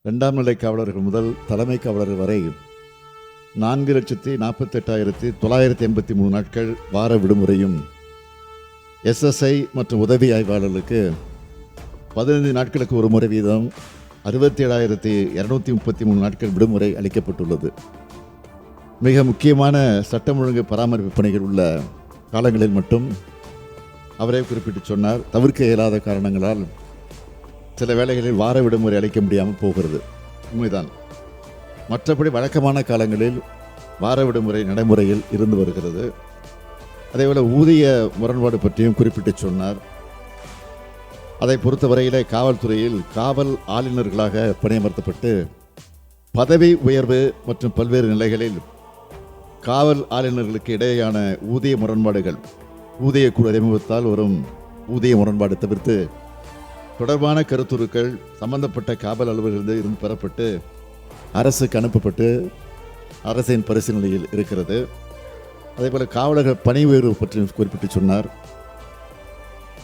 2ஆம் நிலை காவலர்கள் முதல் தலைமை காவலர்கள் வரை 4,48,983 நாட்கள் வார விடுமுறையும், எஸ்எஸ்ஐ மற்றும் உதவி ஆய்வாளர்களுக்கு 15 நாட்களுக்கு ஒரு முறை வீதம் 67,233 நாட்கள் விடுமுறை அளிக்கப்பட்டுள்ளது. மிக முக்கியமான சட்டம் ஒழுங்கு பராமரிப்பு பணிகள் உள்ள காலங்களில் மட்டும் அவரே குறிப்பிட்டு சொன்னார், தவிர்க்க இயலாத காரணங்களால் சில வேளைகளில் வார விடுமுறை அளிக்க முடியாமல் போகிறது. உண்மைதான். மற்றபடி வழக்கமான காலங்களில் வார விடுமுறை நடைமுறையில் இருந்து வருகிறது. அதேபோல் ஊதிய முரண்பாடு பற்றியும் குறிப்பிட்டு சொன்னார். அதை பொறுத்தவரையிலே காவல்துறையில் காவல் ஆளுநர்களாக பணியமர்த்தப்பட்டு பதவி உயர்வு மற்றும் பல்வேறு நிலைகளில் காவல் ஆளுநர்களுக்கு இடையேயான ஊதிய முரண்பாடுகள், ஊதிய குழு அறிமுகத்தால் வரும் ஊதிய முரண்பாடு தவிர்த்து தொடர்பான கருத்துருக்கள் சம்பந்தப்பட்ட காவல் அலுவலர்களிடம் இருந்து பெறப்பட்டு அரசுக்கு அனுப்பப்பட்டு அரசின் பரிசீலனையில் இருக்கிறது. அதேபோல் காவலர்கள் பணி உயர்வு பற்றி குறிப்பிட்டு சொன்னார்.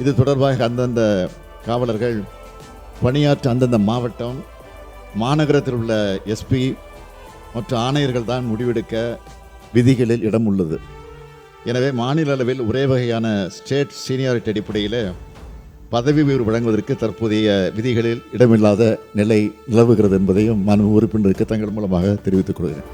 இது தொடர்பாக அந்தந்த காவலர்கள் பணியாற்ற அந்தந்த மாவட்டம், மாநகரத்தில் உள்ள எஸ்பி மற்றும் ஆணையர்கள் தான் முடிவெடுக்க விதிகளில் இடம் உள்ளது. எனவே மாநில அளவில் ஒரே வகையான ஸ்டேட் சீனியாரிட்டி அடிப்படையில் பதவி உயர்வு வழங்குவதற்கு தற்போதைய விதிகளில் இடமில்லாத நிலை நிலவுகிறது என்பதையும் மாண்பு உறுப்பினருக்கு தங்கள் மூலமாக தெரிவித்துக் கொள்கிறேன்.